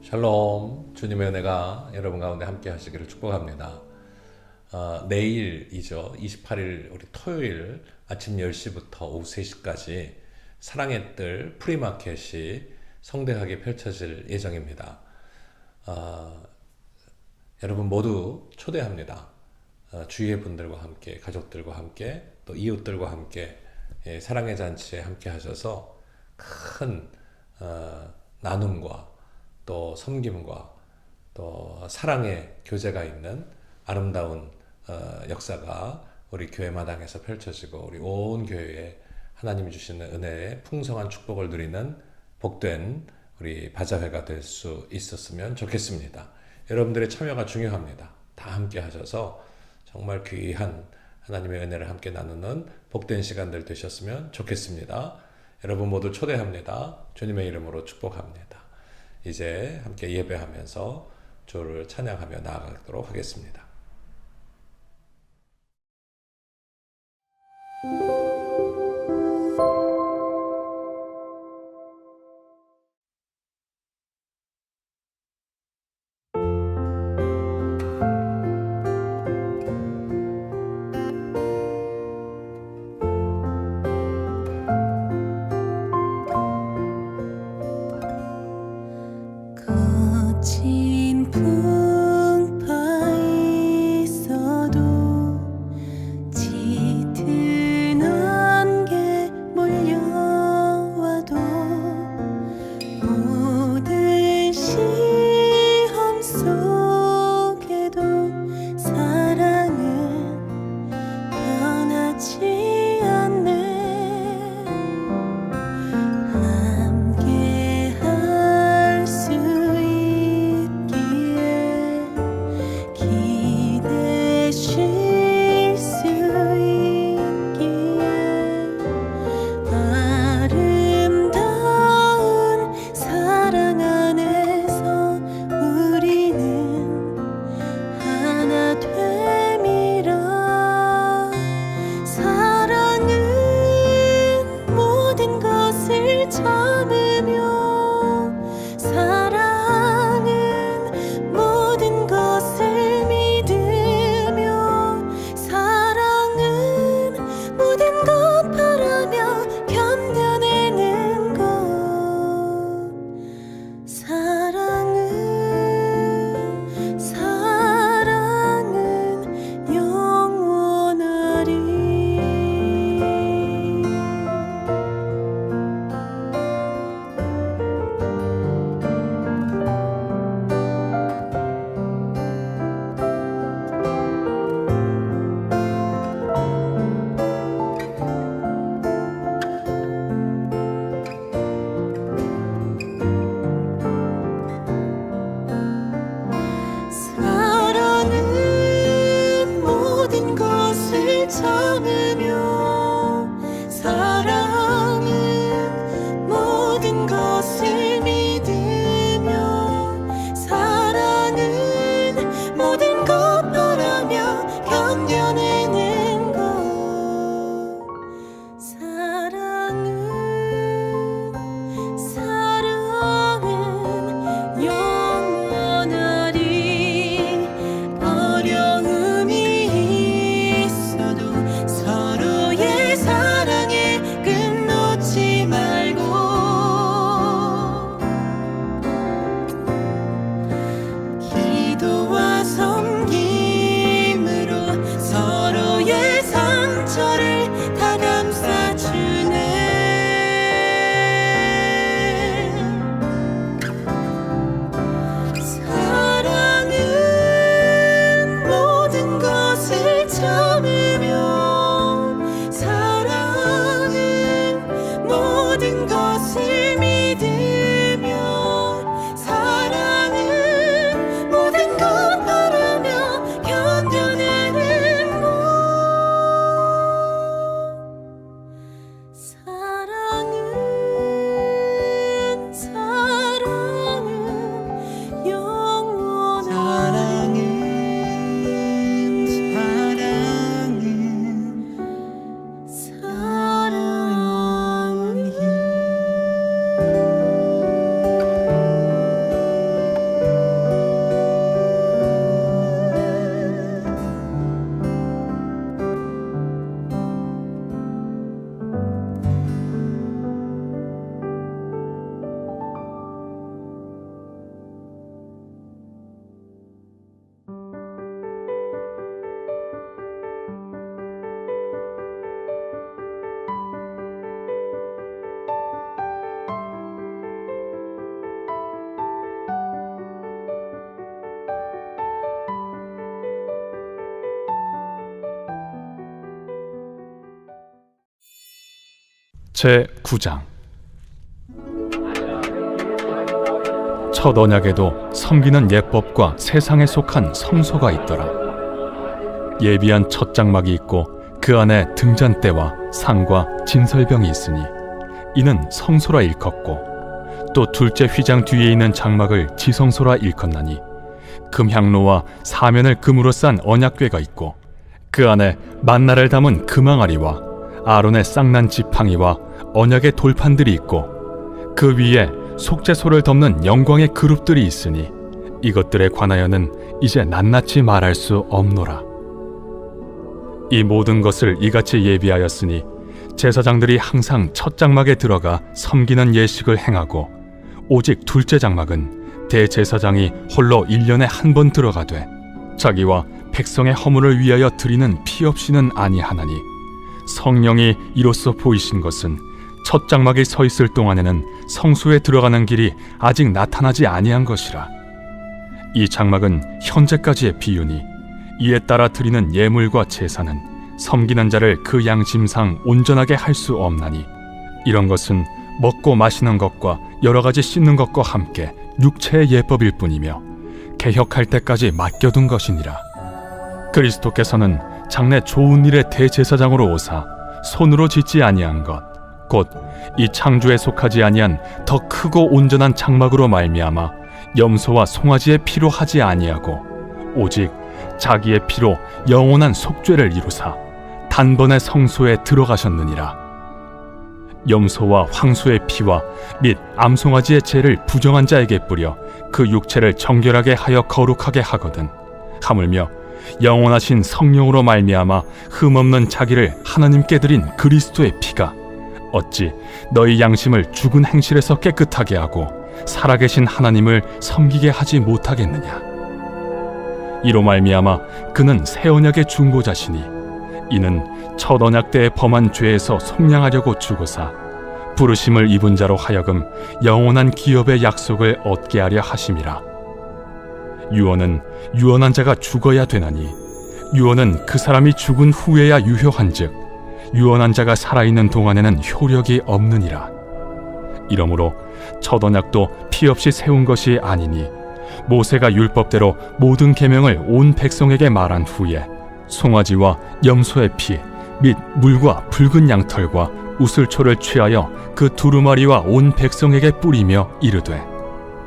샬롬, 주님의 은혜가 여러분 가운데 함께 하시기를 축복합니다. 내일이죠. 28일 우리 토요일 아침 10시부터 오후 3시까지 사랑의 뜰 프리마켓이 성대하게 펼쳐질 예정입니다. 여러분 모두 초대합니다. 주위의 분들과 함께, 가족들과 함께, 또 이웃들과 함께 사랑의 잔치에 함께 하셔서 큰 나눔과 또 섬김과 또 사랑의 교제가 있는 아름다운 역사가 우리 교회 마당에서 펼쳐지고 우리 온 교회에 하나님이 주시는 은혜의 풍성한 축복을 누리는 복된 우리 바자회가 될 수 있었으면 좋겠습니다. 여러분들의 참여가 중요합니다. 다 함께 하셔서 정말 귀한 하나님의 은혜를 함께 나누는 복된 시간들 되셨으면 좋겠습니다. 여러분 모두 초대합니다. 주님의 이름으로 축복합니다. 이제 함께 예배하면서 주를 찬양하며 나아가도록 하겠습니다. 거친 풍파 있어도 짙은 제9장. 첫 언약에도 섬기는 예법과 세상에 속한 성소가 있더라. 예비한 첫 장막이 있고 그 안에 등잔대와 상과 진설병이 있으니 이는 성소라 일컫고, 또 둘째 휘장 뒤에 있는 장막을 지성소라 일컫나니 금향로와 사면을 금으로 싼 언약궤가 있고 그 안에 만나를 담은 금항아리와 아론의 쌍난 지팡이와 언약의 돌판들이 있고 그 위에 속죄소를 덮는 영광의 그룹들이 있으니 이것들에 관하여는 이제 낱낱이 말할 수 없노라. 이 모든 것을 이같이 예비하였으니 제사장들이 항상 첫 장막에 들어가 섬기는 예식을 행하고, 오직 둘째 장막은 대제사장이 홀로 1년에 한 번 들어가되 자기와 백성의 허물을 위하여 드리는 피 없이는 아니하나니, 성령이 이로써 보이신 것은 첫 장막에 서 있을 동안에는 성소에 들어가는 길이 아직 나타나지 아니한 것이라. 이 장막은 현재까지의 비유니 이에 따라 드리는 예물과 제사는 섬기는 자를 그 양심상 온전하게 할 수 없나니, 이런 것은 먹고 마시는 것과 여러 가지 씻는 것과 함께 육체의 예법일 뿐이며 개혁할 때까지 맡겨둔 것이니라. 그리스도께서는 장래 좋은 일의 대제사장으로 오사 손으로 짓지 아니한 것, 곧 이 창조에 속하지 아니한 더 크고 온전한 장막으로 말미암아 염소와 송아지의 피로 하지 아니하고 오직 자기의 피로 영원한 속죄를 이루사 단번에 성소에 들어가셨느니라. 염소와 황소의 피와 및 암송아지의 죄를 부정한 자에게 뿌려 그 육체를 정결하게 하여 거룩하게 하거든, 하물며 영원하신 성령으로 말미암아 흠없는 자기를 하나님께 드린 그리스도의 피가 어찌 너희 양심을 죽은 행실에서 깨끗하게 하고 살아계신 하나님을 섬기게 하지 못하겠느냐. 이로 말미암아 그는 새 언약의 중보자시니, 이는 첫 언약 때에 범한 죄에서 속량하려고 죽으사 부르심을 입은 자로 하여금 영원한 기업의 약속을 얻게 하려 하심이라. 유언은 유언한 자가 죽어야 되나니 유언은 그 사람이 죽은 후에야 유효한즉 유언한 자가 살아있는 동안에는 효력이 없느니라. 이러므로 첫 언약도 피 없이 세운 것이 아니니 모세가 율법대로 모든 계명을 온 백성에게 말한 후에 송아지와 염소의 피 및 물과 붉은 양털과 우슬초를 취하여 그 두루마리와 온 백성에게 뿌리며 이르되,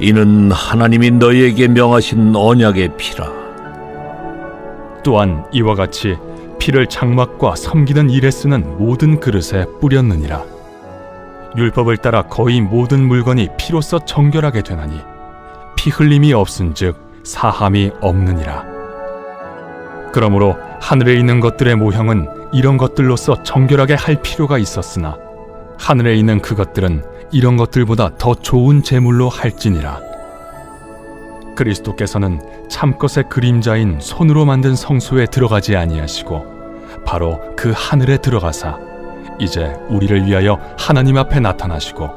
이는 하나님이 너희에게 명하신 언약의 피라. 또한 이와 같이 피를 장막과 섬기는 일에 쓰는 모든 그릇에 뿌렸느니라. 율법을 따라 거의 모든 물건이 피로써 정결하게 되나니 피 흘림이 없은즉 사함이 없느니라. 그러므로 하늘에 있는 것들의 모형은 이런 것들로서 정결하게 할 필요가 있었으나 하늘에 있는 그것들은 이런 것들보다 더 좋은 제물로 할지니라. 그리스도께서는 참것의 그림자인 손으로 만든 성소에 들어가지 아니하시고 바로 그 하늘에 들어가사 이제 우리를 위하여 하나님 앞에 나타나시고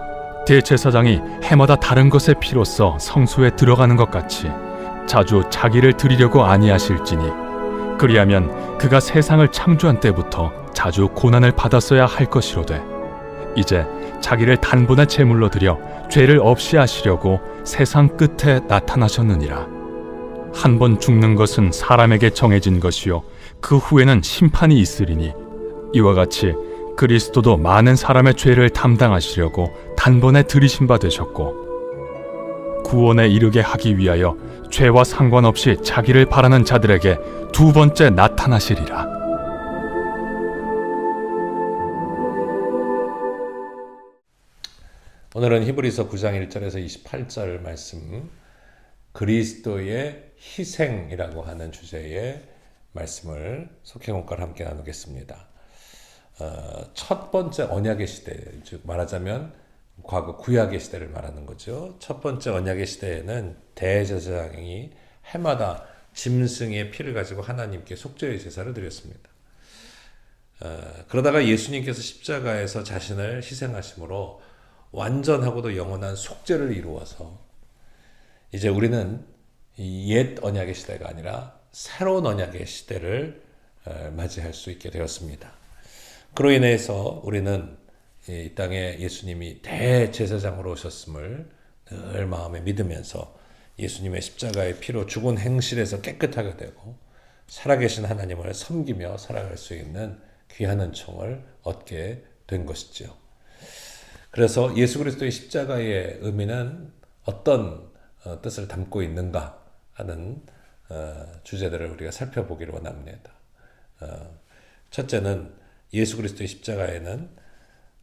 대제사장이 해마다 다른 것의 피로써 성소에 들어가는 것 같이 자주 자기를 드리려고 아니하실지니, 그리하면 그가 세상을 창조한 때부터 자주 고난을 받았어야 할 것이로되 이제 자기를 단번에 제물로 드려 죄를 없이 하시려고 세상 끝에 나타나셨느니라. 한 번 죽는 것은 사람에게 정해진 것이요 그 후에는 심판이 있으리니, 이와 같이 그리스도도 많은 사람의 죄를 담당하시려고 단번에 들이신 바 되셨고, 구원에 이르게 하기 위하여 죄와 상관없이 자기를 바라는 자들에게 두 번째 나타나시리라. 오늘은 히브리서 9장 1절에서 28절 말씀, 그리스도의 희생이라고 하는 주제의 말씀을 속행원과를 함께 나누겠습니다. 첫 번째 언약의 시대, 즉 말하자면 과거 구약의 시대를 말하는 거죠. 첫 번째 언약의 시대에는 대제사장이 해마다 짐승의 피를 가지고 하나님께 속죄의 제사를 드렸습니다. 그러다가 예수님께서 십자가에서 자신을 희생하심으로 완전하고도 영원한 속죄를 이루어서 이제 우리는 옛 언약의 시대가 아니라 새로운 언약의 시대를 맞이할 수 있게 되었습니다. 그로 인해서 우리는 이 땅에 예수님이 대제사장으로 오셨음을 늘 마음에 믿으면서 예수님의 십자가의 피로 죽은 행실에서 깨끗하게 되고 살아계신 하나님을 섬기며 살아갈 수 있는 귀한 은총을 얻게 된 것이죠. 그래서 예수 그리스도의 십자가의 의미는 어떤 뜻을 담고 있는가 하는 주제들을 우리가 살펴보기를 원합니다. 첫째는 예수 그리스도의 십자가에는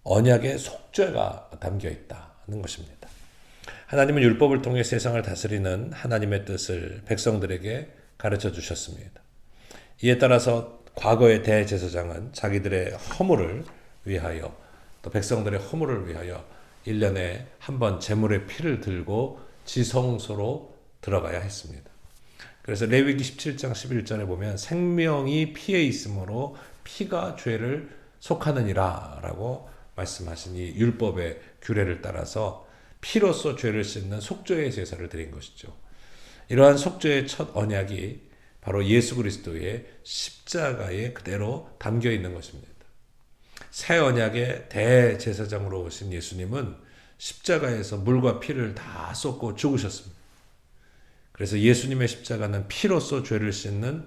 언약의 속죄가 담겨 있다는 것입니다. 하나님은 율법을 통해 세상을 다스리는 하나님의 뜻을 백성들에게 가르쳐 주셨습니다. 이에 따라서 과거의 대제사장은 자기들의 허물을 위하여 또 백성들의 허물을 위하여 1년에 한 번 제물의 피를 들고 지성소로 들어가야 했습니다. 그래서 레위기 17장 11절에 보면 생명이 피에 있으므로 피가 죄를 속하느니라 라고 말씀하신 이 율법의 규례를 따라서 피로써 죄를 씻는 속죄의 제사를 드린 것이죠. 이러한 속죄의 첫 언약이 바로 예수 그리스도의 십자가에 그대로 담겨 있는 것입니다. 새 언약의 대제사장으로 오신 예수님은 십자가에서 물과 피를 다 쏟고 죽으셨습니다. 그래서 예수님의 십자가는 피로써 죄를 씻는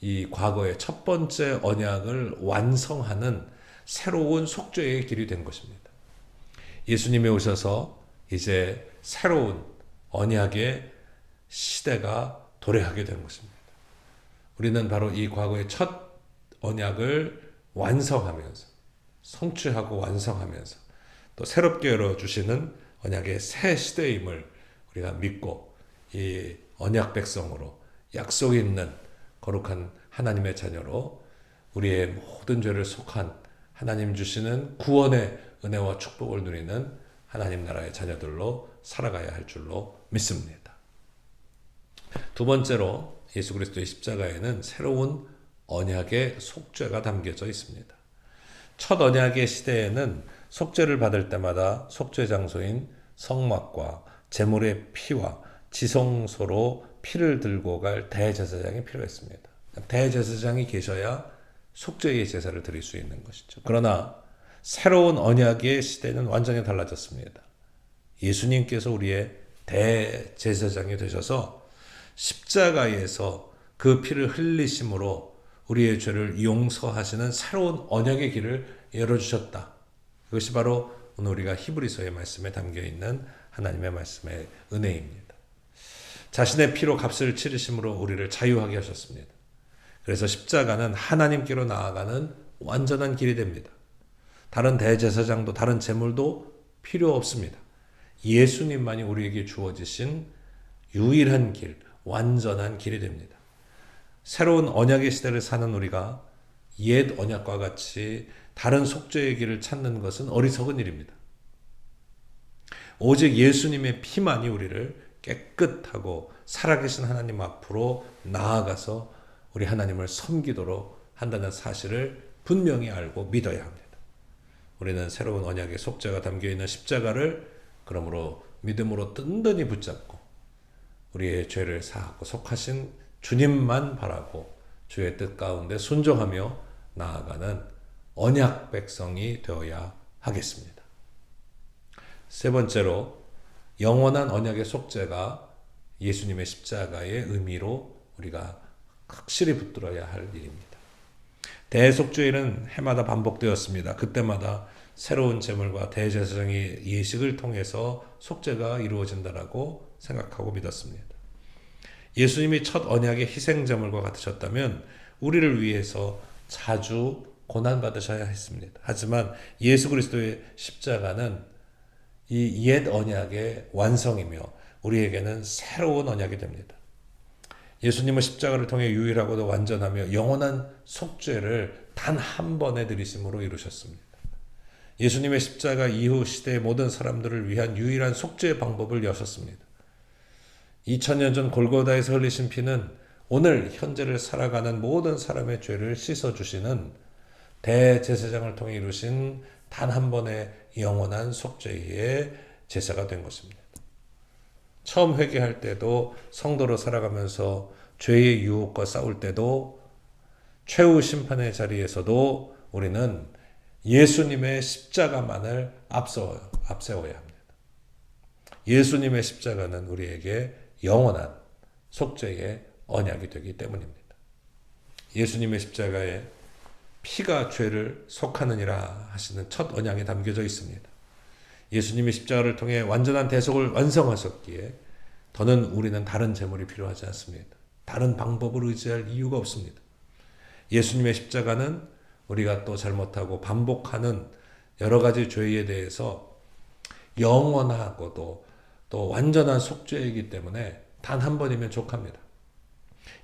이 과거의 첫 번째 언약을 완성하는 새로운 속죄의 길이 된 것입니다. 예수님이 오셔서 이제 새로운 언약의 시대가 도래하게 된 것입니다. 우리는 바로 이 과거의 첫 언약을 완성하면서 성취하고 완성하면서 또 새롭게 열어주시는 언약의 새 시대임을 우리가 믿고 이 언약 백성으로 약속 있는 거룩한 하나님의 자녀로 우리의 모든 죄를 속한 하나님 주시는 구원의 은혜와 축복을 누리는 하나님 나라의 자녀들로 살아가야 할 줄로 믿습니다. 두 번째로 예수 그리스도의 십자가에는 새로운 언약의 속죄가 담겨져 있습니다. 첫 언약의 시대에는 속죄를 받을 때마다 속죄 장소인 성막과 제물의 피와 지성소로 피를 들고 갈 대제사장이 필요했습니다. 대제사장이 계셔야 속죄의 제사를 드릴 수 있는 것이죠. 그러나 새로운 언약의 시대는 완전히 달라졌습니다. 예수님께서 우리의 대제사장이 되셔서 십자가에서 그 피를 흘리심으로 우리의 죄를 용서하시는 새로운 언약의 길을 열어주셨다. 그것이 바로 오늘 우리가 히브리서의 말씀에 담겨있는 하나님의 말씀의 은혜입니다. 자신의 피로 값을 치르심으로 우리를 자유하게 하셨습니다. 그래서 십자가는 하나님께로 나아가는 완전한 길이 됩니다. 다른 대제사장도 다른 제물도 필요 없습니다. 예수님만이 우리에게 주어지신 유일한 길, 완전한 길이 됩니다. 새로운 언약의 시대를 사는 우리가 옛 언약과 같이 다른 속죄의 길을 찾는 것은 어리석은 일입니다. 오직 예수님의 피만이 우리를 깨끗하고 살아계신 하나님 앞으로 나아가서 우리 하나님을 섬기도록 한다는 사실을 분명히 알고 믿어야 합니다. 우리는 새로운 언약의 속죄가 담겨있는 십자가를 그러므로 믿음으로 든든히 붙잡고 우리의 죄를 사하고 속하신 주님만 바라고 주의 뜻 가운데 순종하며 나아가는 언약 백성이 되어야 하겠습니다. 세 번째로 영원한 언약의 속죄가 예수님의 십자가의 의미로 우리가 확실히 붙들어야 할 일입니다. 대속죄일은 해마다 반복되었습니다. 그때마다 새로운 제물과 대제사장의 예식을 통해서 속죄가 이루어진다라고 생각하고 믿었습니다. 예수님이 첫 언약의 희생제물과 같으셨다면 우리를 위해서 자주 고난받으셔야 했습니다. 하지만 예수 그리스도의 십자가는 이 옛 언약의 완성이며 우리에게는 새로운 언약이 됩니다. 예수님은 십자가를 통해 유일하고도 완전하며 영원한 속죄를 단 한 번에 드리심으로 이루셨습니다. 예수님의 십자가 이후 시대의 모든 사람들을 위한 유일한 속죄의 방법을 여셨습니다. 2000년 전 골고다에서 흘리신 피는 오늘 현재를 살아가는 모든 사람의 죄를 씻어주시는 대제사장을 통해 이루신 단 한 번의 영원한 속죄의 제사가 된 것입니다. 처음 회개할 때도 성도로 살아가면서 죄의 유혹과 싸울 때도 최후 심판의 자리에서도 우리는 예수님의 십자가만을 앞세워야 합니다. 예수님의 십자가는 우리에게 영원한 속죄의 언약이 되기 때문입니다. 예수님의 십자가에 피가 죄를 속하느니라 하시는 첫 언약이 담겨져 있습니다. 예수님의 십자가를 통해 완전한 대속을 완성하셨기에 더는 우리는 다른 제물이 필요하지 않습니다. 다른 방법을 의지할 이유가 없습니다. 예수님의 십자가는 우리가 또 잘못하고 반복하는 여러 가지 죄에 대해서 영원하고도 또 완전한 속죄이기 때문에 단 한 번이면 족합니다.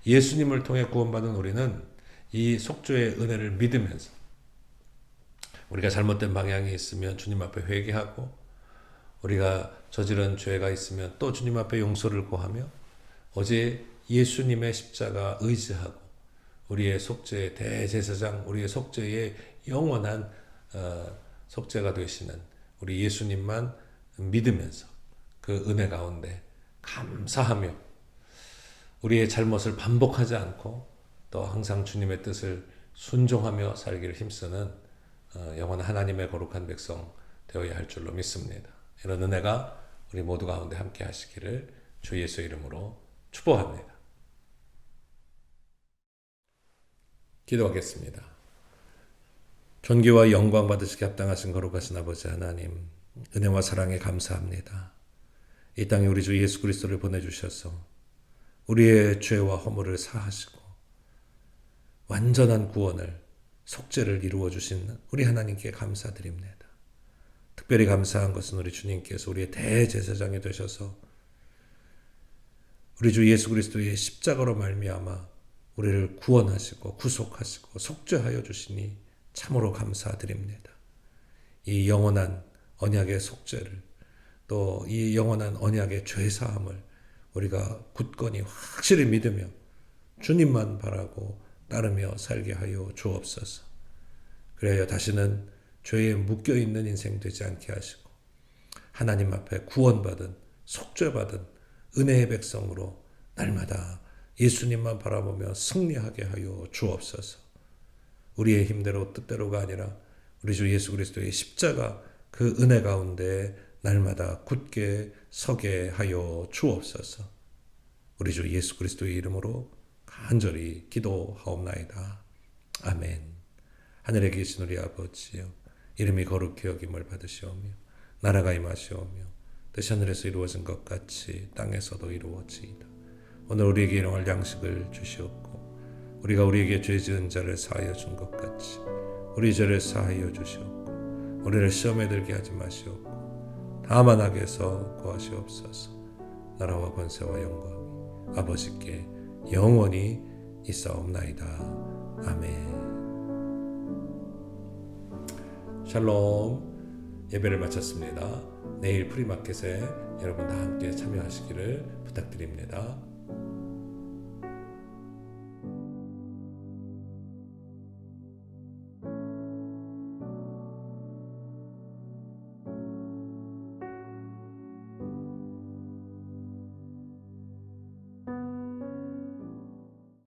예수님을 통해 구원받은 우리는 이 속죄의 은혜를 믿으면서 우리가 잘못된 방향이 있으면 주님 앞에 회개하고 우리가 저지른 죄가 있으면 또 주님 앞에 용서를 구하며 오직 예수님의 십자가 의지하고 우리의 속죄의 대제사장, 우리의 속죄의 영원한 속죄가 되시는 우리 예수님만 믿으면서 그 은혜 가운데 감사하며 우리의 잘못을 반복하지 않고 또 항상 주님의 뜻을 순종하며 살기를 힘쓰는 영원한 하나님의 거룩한 백성 되어야 할 줄로 믿습니다. 이런 은혜가 우리 모두 가운데 함께 하시기를 주 예수의 이름으로 축복합니다. 기도하겠습니다. 존귀와 영광 받으시기 합당하신 거룩하신 아버지 하나님, 은혜와 사랑에 감사합니다. 이 땅에 우리 주 예수 그리스도를 보내주셔서 우리의 죄와 허물을 사하시고 완전한 구원을, 속죄를 이루어 주신 우리 하나님께 감사드립니다. 특별히 감사한 것은 우리 주님께서 우리의 대제사장이 되셔서 우리 주 예수 그리스도의 십자가로 말미암아 우리를 구원하시고 구속하시고 속죄하여 주시니 참으로 감사드립니다. 이 영원한 언약의 속죄를 또 이 영원한 언약의 죄사함을 우리가 굳건히 확실히 믿으며 주님만 바라고 따르며 살게 하여 주옵소서. 그래야 다시는 죄에 묶여있는 인생 되지 않게 하시고 하나님 앞에 구원받은 속죄받은 은혜의 백성으로 날마다 예수님만 바라보며 승리하게 하여 주옵소서. 우리의 힘대로 뜻대로가 아니라 우리 주 예수 그리스도의 십자가 그 은혜 가운데 날마다 굳게 서게 하여 주옵소서. 우리 주 예수 그리스도의 이름으로 간절히 기도하옵나이다. 아멘. 하늘에 계신 우리 아버지여, 이름이 거룩히 여김을 받으시오며 나라가 임하시오며 뜻이 하늘에서 이루어진 것 같이 땅에서도 이루어지이다. 오늘 우리에게 일용할 양식을 주시옵고 우리가 우리에게 죄 지은 자를 사하여 준 것 같이 우리 죄를 사하여 주시옵고 우리를 시험에 들게 하지 마시옵고 다만 악에서 구하시옵소서. 나라와 권세와 영광이 아버지께 영원히 있사옵나이다. 아멘. 샬롬. 예배를 마쳤습니다. 내일 프리마켓에 여러분 다 함께 참여하시기를 부탁드립니다.